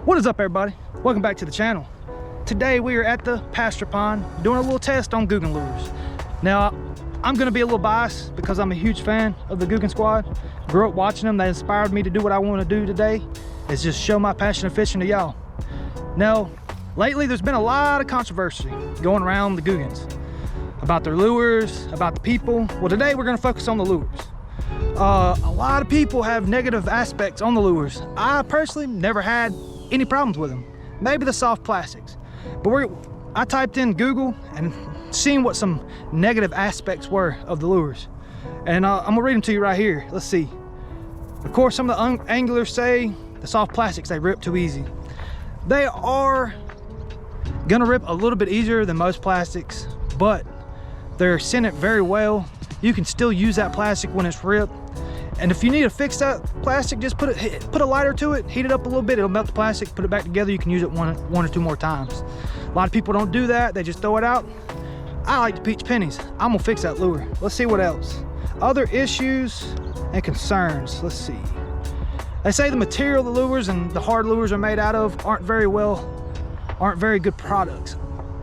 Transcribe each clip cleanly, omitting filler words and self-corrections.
What is up, everybody? Welcome back to the channel. Today we are at the pasture pond doing a little test on Googan lures. Now I'm gonna be a little biased because I'm a huge fan of the Googan squad. Grew up watching them. They inspired me to do what I want to do today, is just show my passion of fishing to y'all. Now lately there's been a lot of controversy going around the Googans about their lures, about the people. Well, today we're gonna focus on the lures. A lot of people have negative aspects on the lures. I personally never had any problems with them. Maybe the soft plastics, but I typed in Google and seen what some negative aspects were of the lures, and I'm gonna read them to you right here. Let's see. Of course, some of the anglers say the soft plastics, they rip too easy. They are gonna rip a little bit easier than most plastics, but they're scented very well. You can still use that plastic when it's ripped. And if you need to fix that plastic, just put a lighter to it, heat it up a little bit, it'll melt the plastic, put it back together. You can use it one or two more times. A lot of people don't do that, they just throw it out. I like to peach pennies. I'm gonna fix that lure. Let's see what else. Other issues and concerns, let's see. They say the material the lures and the hard lures are made out of aren't very good products.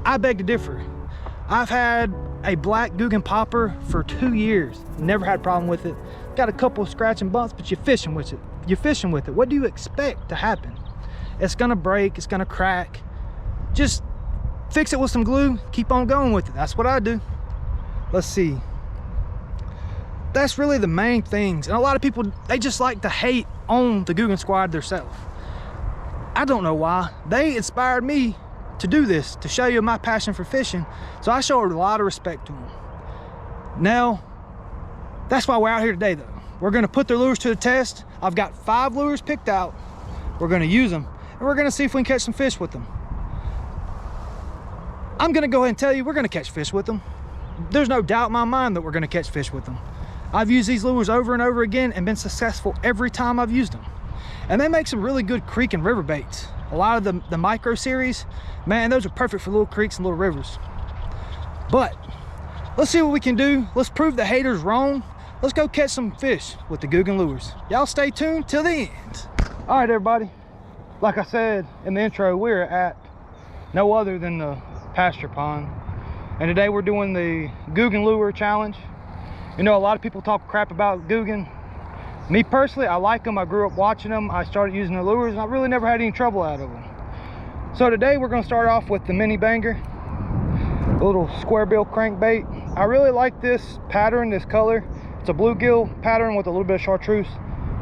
I beg to differ. I've had a black Googan popper for 2 years, never had a problem with it. Got a couple of scratch and bumps, but you're fishing with it. What do you expect to happen? It's gonna break, it's gonna crack. Just fix it with some glue, keep on going with it. That's what I do. Let's see. That's really the main things. And a lot of people, they just like to hate on the Googan squad themselves. I don't know why. They inspired me to do this, to show you my passion for fishing. So I show a lot of respect to them. Now, that's why we're out here today though. We're gonna put their lures to the test. I've got 5 lures picked out. We're gonna use them and we're gonna see if we can catch some fish with them. I'm gonna go ahead and tell you, we're gonna catch fish with them. There's no doubt in my mind that we're gonna catch fish with them. I've used these lures over and over again and been successful every time I've used them. And they make some really good creek and river baits. A lot of the micro series, man, those are perfect for little creeks and little rivers. But let's see what we can do. Let's prove the haters wrong. Let's go catch some fish with the Googan lures. Y'all stay tuned till the end. All right, everybody. Like I said in the intro, we're at no other than the pasture pond. And today we're doing the Googan lure challenge. You know, a lot of people talk crap about Googan. Me personally, I like them. I grew up watching them. I started using the lures and I really never had any trouble out of them. So today we're gonna start off with the mini banger, a little square bill crankbait. I really like this pattern, this color. It's a bluegill pattern with a little bit of chartreuse.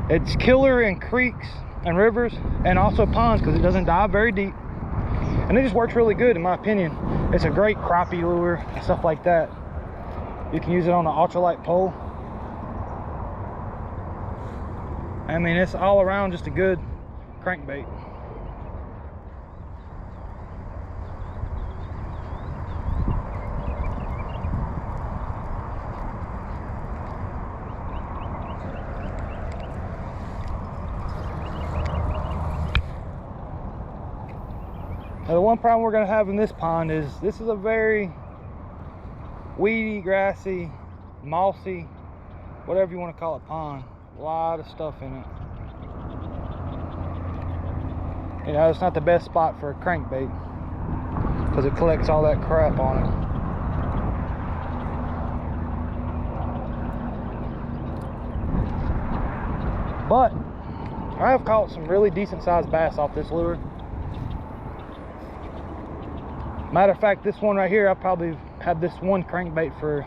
It's killer in creeks and rivers and also ponds because it doesn't dive very deep. And it just works really good in my opinion. It's a great crappie lure and stuff like that. You can use it on an ultralight pole. I mean, it's all around just a good crankbait. Now, the one problem we're going to have in this pond is this is a very weedy, grassy, mossy, whatever you want to call it, pond. A lot of stuff in it. You know, it's not the best spot for a crankbait because it collects all that crap on it. But I have caught some really decent sized bass off this lure. Matter of fact, this one right here, I probably had this one crankbait for,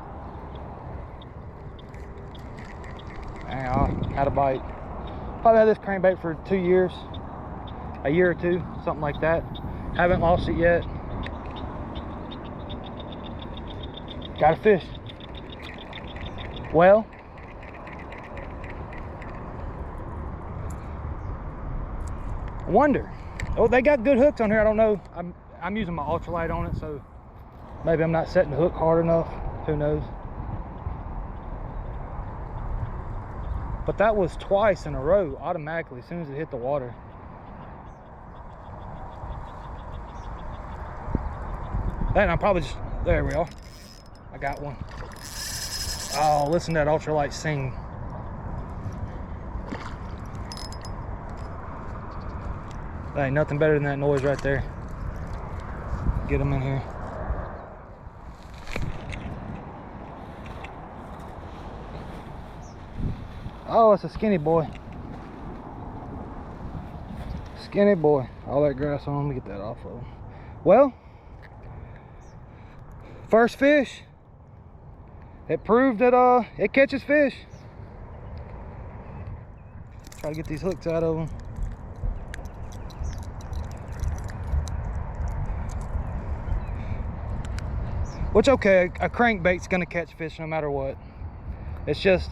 I had a bite. Probably had this crankbait for 2 years, a year or two, something like that. Haven't lost it yet. Got a fish. Well, I wonder. Oh, they got good hooks on here. I don't know. I'm using my ultralight on it, so maybe I'm not setting the hook hard enough. Who knows? But that was twice in a row, automatically, as soon as it hit the water. That, I'm probably just, there we are. I got one. Oh, listen to that ultralight sing. There ain't nothing better than that noise right there. Get them in here. Oh, it's a skinny boy. Skinny boy. All that grass on him. Let me get that off of him. Well, first fish. It proved that it catches fish. Try to get these hooks out of them. Which, okay, a crankbait's gonna catch fish no matter what. It's just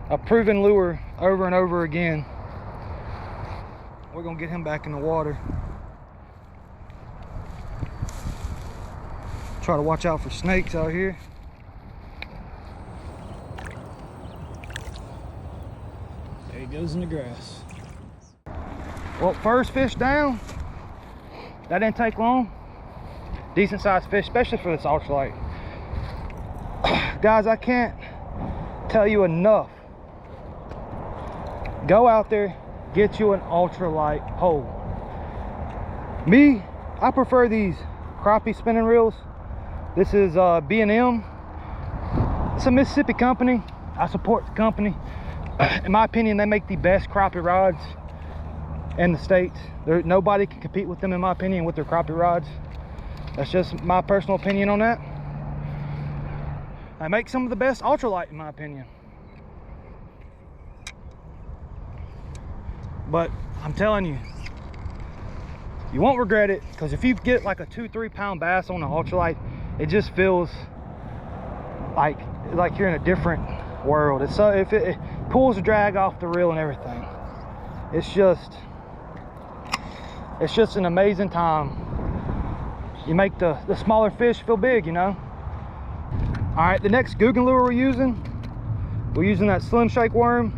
a proven lure over and over again. We're gonna get him back in the water. Try to watch out for snakes out here. There he goes in the grass. Well, first fish down. That didn't take long. Decent sized fish, especially for this ultralight. Guys, I can't tell you enough. Go out there, get you an ultralight pole. Me, I prefer these crappie spinning reels. This is B&M. It's a Mississippi company. I support the company. In my opinion, they make the best crappie rods in the States. Nobody can compete with them, in my opinion, with their crappie rods. That's just my personal opinion on that. They make some of the best ultralight, in my opinion. But I'm telling you, you won't regret it, because if you get like a 2-3 pound bass on the ultralight, it just feels like you're in a different world. It's so, if it pulls the drag off the reel and everything, it's just an amazing time. You make the smaller fish feel big, you know. All right, the next Googan lure we're using that Slim Shake worm.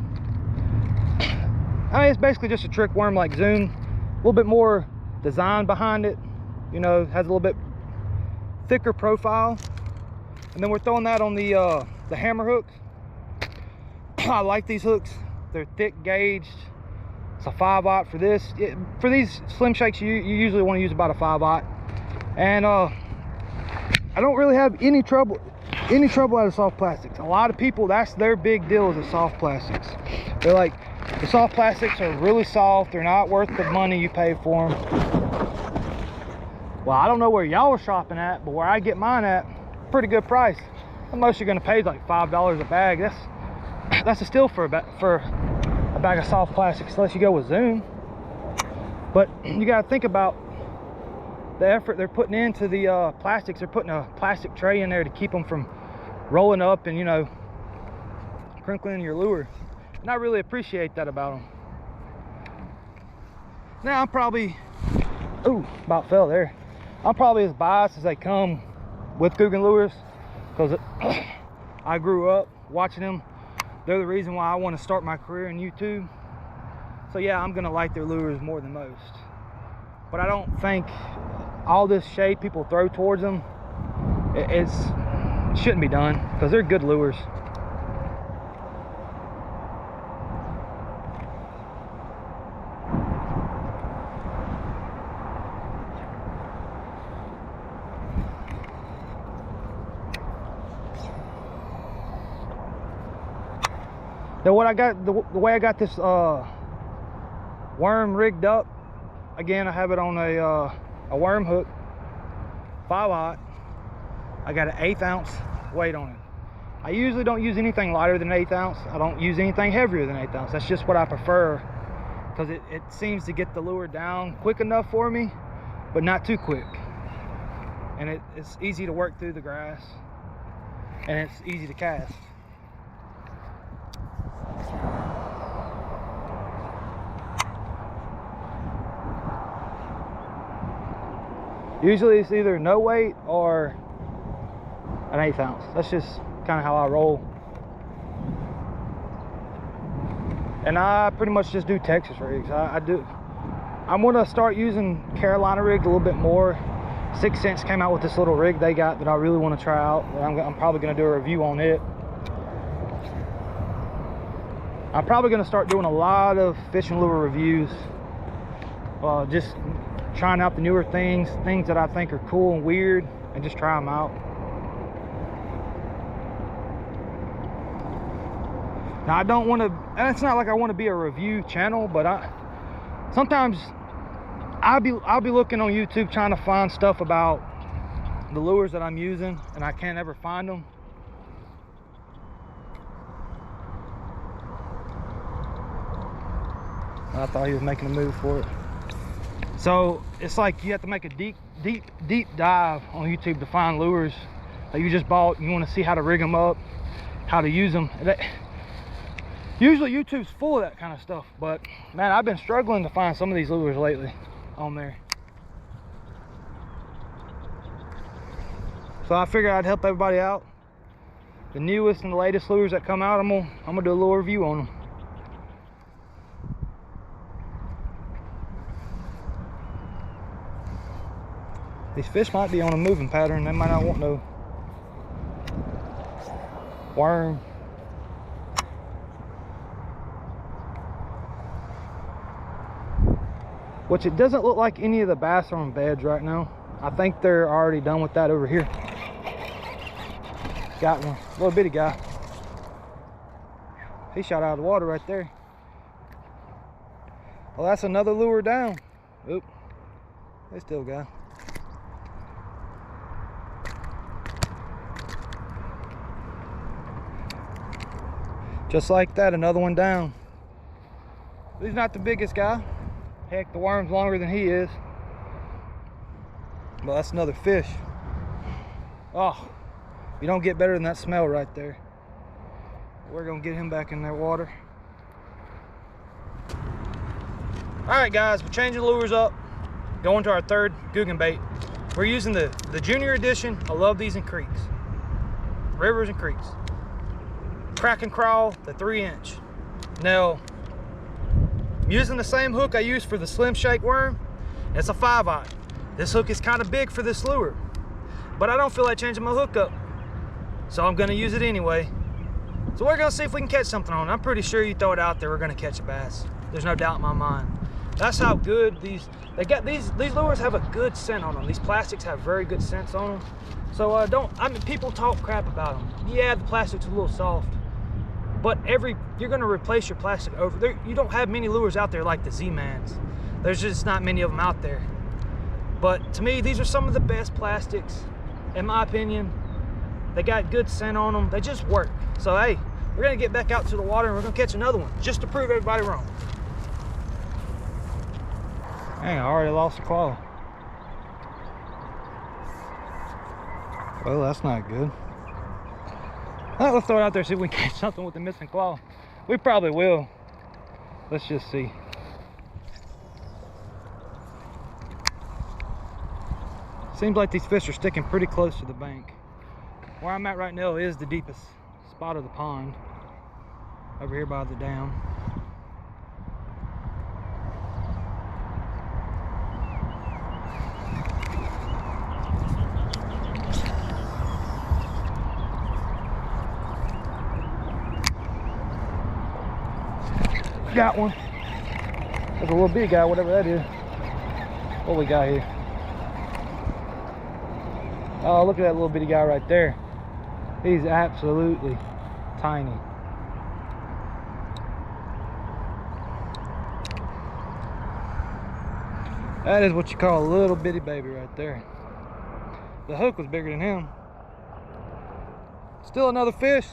I mean, it's basically just a trick worm like Zoom. A little bit more design behind it, you know, has a little bit thicker profile. And then we're throwing that on the hammer hooks. I like these hooks. They're thick gauged. It's a 5/0 for this. For these Slim Shakes, you usually want to use about a 5/0. And I don't really have any trouble out of soft plastics. A lot of people, that's their big deal, is the soft plastics. They're like, the soft plastics are really soft, they're not worth the money you pay for them. Well, I don't know where y'all are shopping at, but where I get mine at, pretty good price. The most you're gonna pay is like $5 a bag. That's a steal for a bag of soft plastics, unless you go with Zoom. But you gotta think about the effort they're putting into the plastics. They're putting a plastic tray in there to keep them from rolling up and, you know, crinkling your lure. And I really appreciate that about them. Now I'm probably, ooh, about fell there. I'm probably as biased as they come with Googan lures, because I grew up watching them. They're the reason why I want to start my career in YouTube. So yeah, I'm gonna like their lures more than most. But I don't think all this shade people throw towards them, it shouldn't be done, because they're good lures. Now what I got, the way I got this worm rigged up, again, I have it on a worm hook, 5/0. I got an 1/8 ounce weight on it. I usually don't use anything lighter than 1/8 ounce. I don't use anything heavier than 1/8 ounce. That's just what I prefer, because it seems to get the lure down quick enough for me, but not too quick. And it's easy to work through the grass, and it's easy to cast. Usually it's either no weight or an 1/8 ounce. That's just kind of how I roll. And I pretty much just do Texas rigs. I'm gonna start using Carolina rigs a little bit more. 6 Cents came out with this little rig they got that I really want to try out. I'm probably gonna do a review on it. I'm probably gonna start doing a lot of fishing lure reviews just trying out the newer things that I think are cool and weird, and just try them out. Now, I don't want to, and it's not like I want to be a review channel, but sometimes I'll be looking on YouTube trying to find stuff about the lures that I'm using, and I can't ever find them. I thought he was making a move for it. So it's like you have to make a deep dive on YouTube to find lures that you just bought, and you want to see how to rig them up, how to use them. Usually YouTube's full of that kind of stuff, but man, I've been struggling to find some of these lures lately on there. So I figured I'd help everybody out. The newest and the latest lures that come out, I'm gonna do a little review on them. These fish might be on a moving pattern. They might not want no worm. Which it doesn't look like any of the bass are on beds right now. I think they're already done with that over here. Got one, little bitty guy. He shot out of the water right there. Well, that's another lure down. Oop, they still got. Just like that, another one down. He's not the biggest guy. Heck, the worm's longer than he is. Well, that's another fish. Oh, you don't get better than that smell right there. We're gonna get him back in that water. All right, guys, we're changing the lures up. Going to our third Googan bait. We're using the junior edition. I love these in creeks, rivers and creeks. Crack and crawl, the 3-inch. Now, I'm using the same hook I used for the Slim Shake worm. It's a 5-aught. This hook is kind of big for this lure, but I don't feel like changing my hook up, so I'm gonna use it anyway. So we're gonna see if we can catch something on it. I'm pretty sure you throw it out there, we're gonna catch a bass. There's no doubt in my mind. That's how good these lures have a good scent on them. These plastics have very good scents on them. So I mean, people talk crap about them. Yeah, the plastic's a little soft, but you're gonna replace your plastic over there. You don't have many lures out there like the Z-Mans. There's just not many of them out there. But to me, these are some of the best plastics, in my opinion. They got good scent on them. They just work. So hey, we're gonna get back out to the water and we're gonna catch another one just to prove everybody wrong. Dang, I already lost a claw. Well, that's not good. All right, let's throw it out there, see if we can catch something with the missing claw. We probably will. Let's just see. Seems like these fish are sticking pretty close to the bank. Where I'm at right now is the deepest spot of the pond, over here by the dam. Got one. There's a little big guy, whatever that is. What we got here? Oh, look at that little bitty guy right there. He's absolutely tiny. That is what you call a little bitty baby right there. The hook was bigger than him. Still another fish.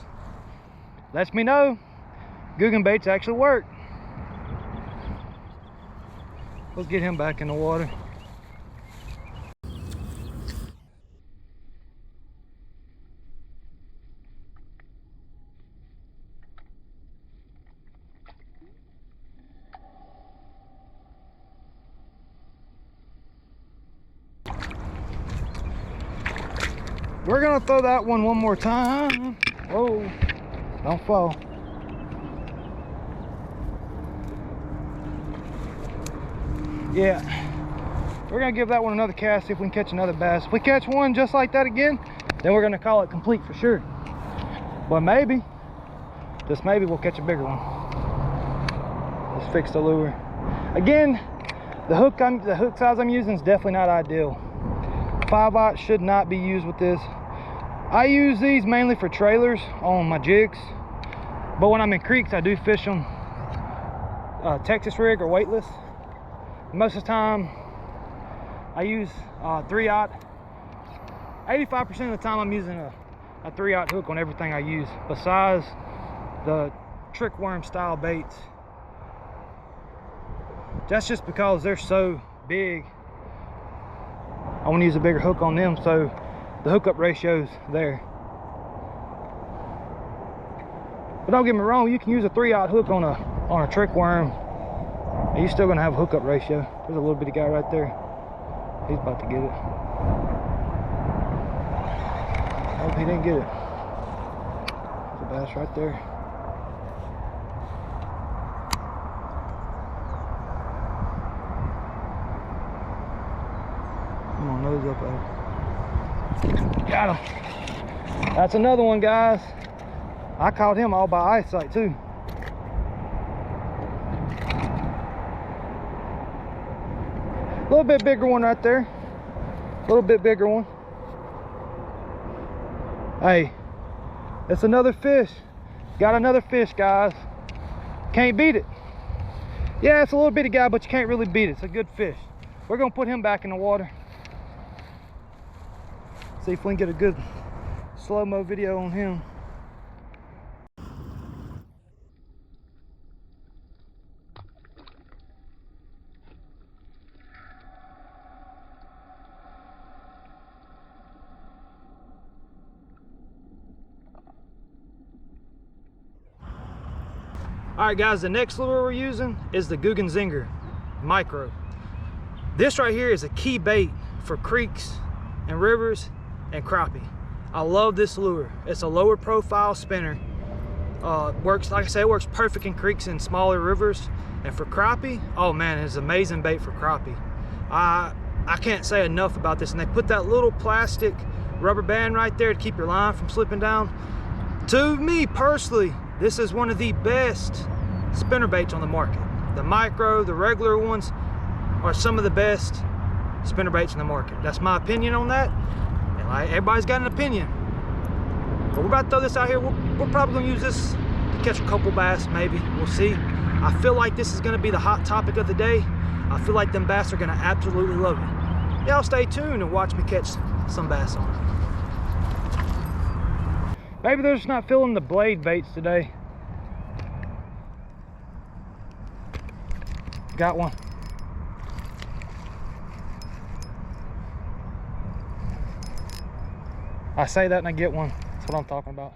Lets me know Googan baits actually work. Let's get him back in the water. We're gonna throw that one more time. Whoa, don't fall. Yeah, we're gonna give that one another cast, see if we can catch another bass. If we catch one just like that again, then we're gonna call it complete for sure. But maybe, just maybe, we'll catch a bigger one. Let's fix the lure. Again, The hook size I'm using is definitely not ideal. 5/0 should not be used with this. I use these mainly for trailers on my jigs, but when I'm in creeks, I do fish them Texas rig or weightless. Most of the time, I use 3/0. 85% of the time, I'm using a 3/0 hook on everything I use, besides the trick worm style baits. That's just because they're so big. I want to use a bigger hook on them, so the hookup ratio's there. But don't get me wrong, you can use a 3/0 hook on a trick worm, and you're still gonna have a hookup ratio. There's a little bitty guy right there. He's about to get it. I hope he didn't get it. There's a bass right there. Come on, nose up at it. Got him. That's another one, guys. I caught him all by eyesight too. A little bit bigger one right there. A little bit bigger one. Hey, it's another fish. Got another fish, guys. Can't beat it. Yeah, it's a little bitty guy, but you can't really beat it. It's a good fish. We're gonna put him back in the water. See if we can get a good slow-mo video on him. All right, guys, the next lure we're using is the Googan Zinger Micro. This right here is a key bait for creeks and rivers and crappie. I love this lure. It's a lower profile spinner. Works, like I said, it works perfect in creeks and smaller rivers. And for crappie, oh man, it's an amazing bait for crappie. I can't say enough about this. And they put that little plastic rubber band right there to keep your line from slipping down. To me personally, this is one of the best spinner baits on the market. The micro, the regular ones are some of the best spinner baits in the market. That's my opinion on that. And everybody's got an opinion. But we're about to throw this out here. We're probably gonna use this to catch a couple bass, maybe. We'll see. I feel like this is gonna be the hot topic of the day. I feel like them bass are gonna absolutely love it. Y'all stay tuned and watch me catch some bass on it. Maybe they're just not feeling the blade baits today. Got one. I say that and I get one. That's what I'm talking about.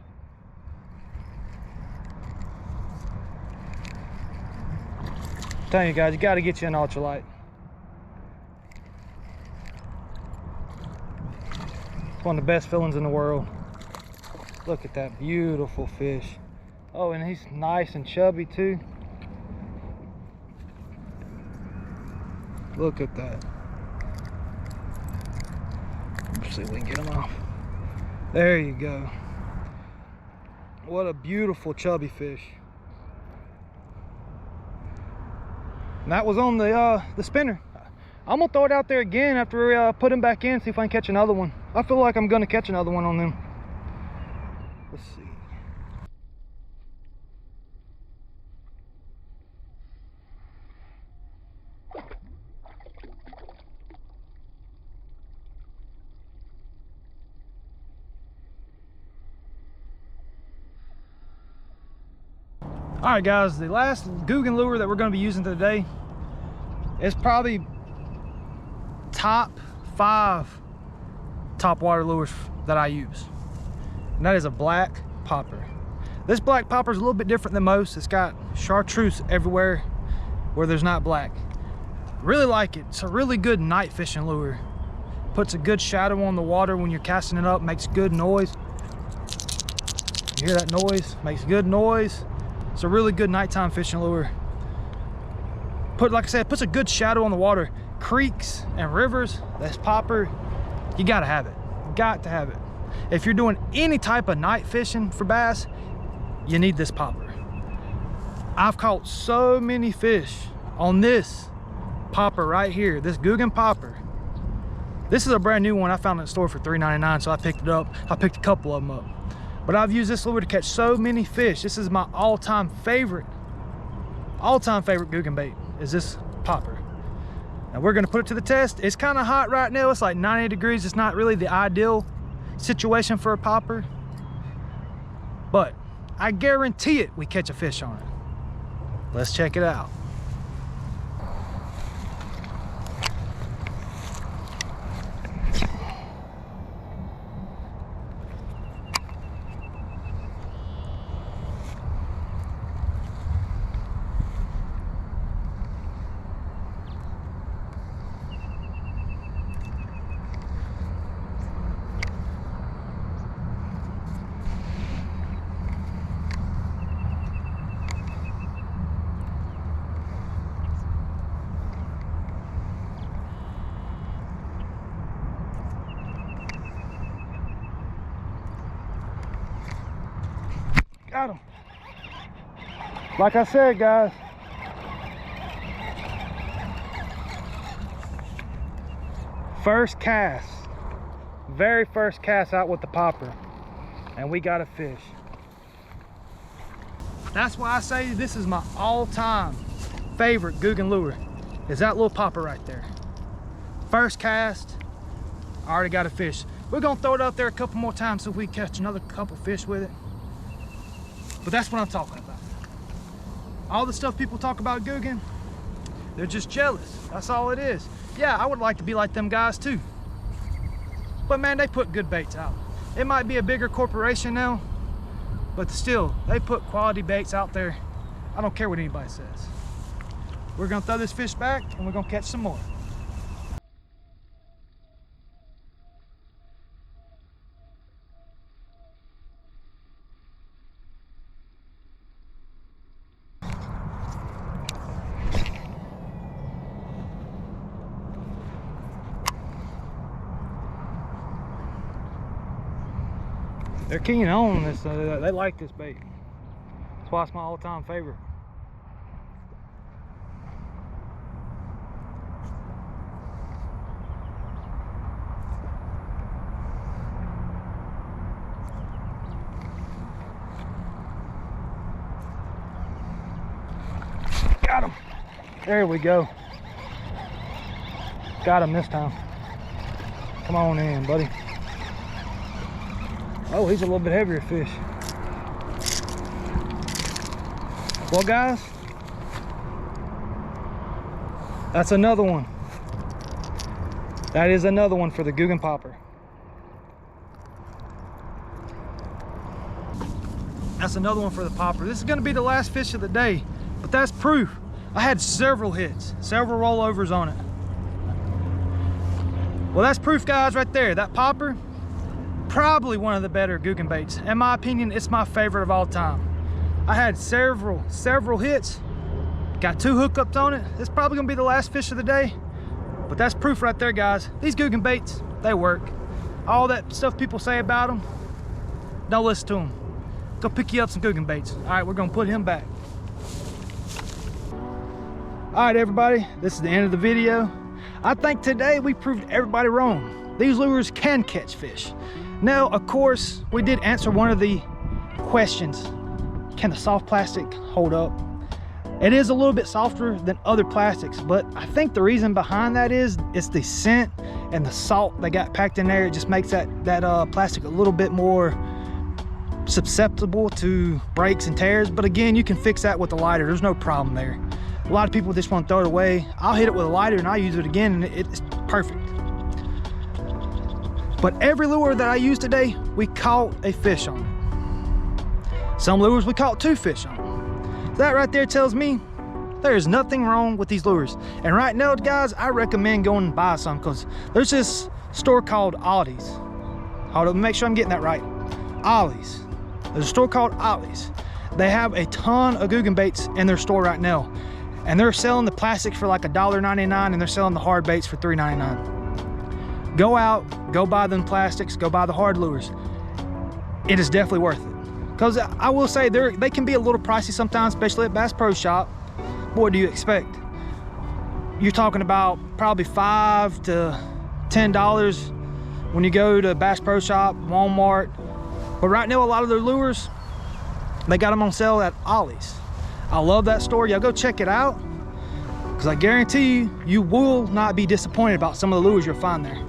I'm telling you guys, you got to get you an ultralight. It's one of the best feelings in the world. Look at that beautiful fish. Oh, and he's nice and chubby too. Look at that. Let's see if we can get him off. There you go. What a beautiful chubby fish. And that was on the spinner. I'm gonna throw it out there again after we put him back in, see if I can catch another one. I feel like I'm gonna catch another one on them. Let's see. All right, guys, the last Googan lure that we're going to be using today is probably top 5 top water lures that I use. And that is a black popper. This black popper is a little bit different than most. It's got chartreuse everywhere where there's not black. Really like it. It's a really good night fishing lure. Puts a good shadow on the water when you're casting it up, makes good noise. You hear that noise? Makes good noise. It's a really good nighttime fishing lure. Like I said, puts a good shadow on the water. Creeks and rivers, this popper, you gotta have it. Got to have it. If you're doing any type of night fishing for bass, you need this popper. I've caught so many fish on this popper right here, this Googan popper. This is a brand new one I found in the store for $3.99, so I picked it up. I picked a couple of them up. But I've used this lure to catch so many fish. This is my all-time favorite Googan bait, is this popper. Now we're gonna put it to the test. It's kind of hot right now. It's like 90 degrees. It's not really the ideal situation for a popper, but I guarantee it we catch a fish on it. Let's check it out. Got him. Like I said, guys, first cast, very first cast out with the popper, and we got a fish. That's why I say this is my all-time favorite Googan lure, is that little popper right there. First cast, I already got a fish. We're gonna throw it out there a couple more times so we catch another couple fish with it. But that's what I'm talking about. All the stuff people talk about Googan, they're just jealous. That's all it is. Yeah, I would like to be like them guys too. But man, they put good baits out. It might be a bigger corporation now, but still, they put quality baits out there. I don't care what anybody says. We're gonna throw this fish back and we're gonna catch some more. They're keen on this. They like this bait. That's why it's my all-time favorite. Got him. There we go. Got him this time. Come on in, buddy. Oh, he's a little bit heavier fish. Well, guys, that's another one. That is another one for the Googan popper. That's another one for the popper. This is going to be the last fish of the day, but that's proof. I had several hits, several rollovers on it. Well, that's proof, guys, right there. That popper, probably one of the better Googan baits. In my opinion, it's my favorite of all time. I had several hits, got 2 hookups on it. It's probably gonna be the last fish of the day, but that's proof right there, guys. These Googan baits, they work. All that stuff people say about them, don't listen to them. Go pick you up some Googan baits. All right, we're gonna put him back. All right, everybody, this is the end of the video. I think today we proved everybody wrong. These lures can catch fish. Now, of course, we did answer one of the questions. Can the soft plastic hold up? It is a little bit softer than other plastics, but I think the reason behind that is it's the scent and the salt they got packed in there. It just makes that plastic a little bit more susceptible to breaks and tears. But again, you can fix that with a lighter. There's no problem there. A lot of people just want to throw it away. I'll hit it with a lighter and I'll use it again, and it's perfect. But every lure that I used today, we caught a fish on it. Some lures we caught 2 fish on. That right there tells me there is nothing wrong with these lures. And right now, guys, I recommend going and buy some, because there's this store called Ollie's. Hold up, make sure I'm getting that right. Ollie's. There's a store called Ollie's. They have a ton of Googan baits in their store right now. And they're selling the plastics for like $1.99, and they're selling the hard baits for $3.99. Go out, go buy them plastics, go buy the hard lures. It is definitely worth it. Because I will say, they can be a little pricey sometimes, especially at Bass Pro Shop. What do you expect? you're talking about probably $5 to $10 when you go to Bass Pro Shop, Walmart. But right now, a lot of their lures, they got them on sale at Ollie's. I love that store. Y'all go check it out, because I guarantee you, you will not be disappointed about some of the lures you'll find there.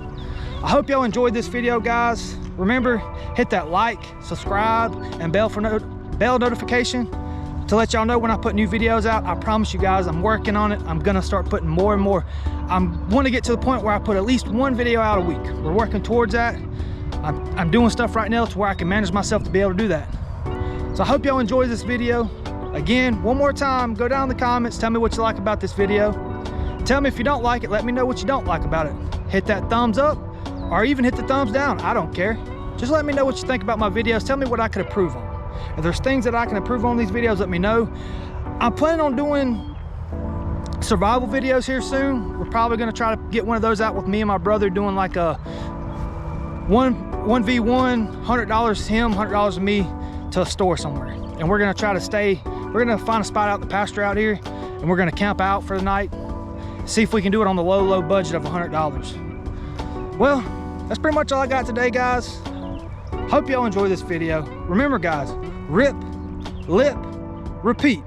I hope y'all enjoyed this video, guys. Remember, hit that like, subscribe, and bell notification to let y'all know when I put new videos out. I promise you guys, I'm working on it. I'm gonna start putting more and more. I want to get to the point where I put at least one video out a week. We're working towards that. I'm doing stuff right now to where I can manage myself to be able to do that. So I hope y'all enjoyed this video. Again, one more time, go down in the comments, tell me what you like about this video. Tell me if you don't like it, let me know what you don't like about it. Hit that thumbs up, or even hit the thumbs down, I don't care. Just let me know what you think about my videos. Tell me what I could improve on. If there's things that I can improve on these videos, let me know. I'm planning on doing survival videos here soon. We're probably gonna try to get one of those out with me and my brother, doing like a 1v1, $100 him, $100 me, to a store somewhere. And we're gonna try to we're gonna find a spot out in the pasture out here, and we're gonna camp out for the night. See if we can do it on the low budget of $100. Well, that's pretty much all I got today, guys. Hope y'all enjoy this video. Remember, guys, rip, lip, repeat.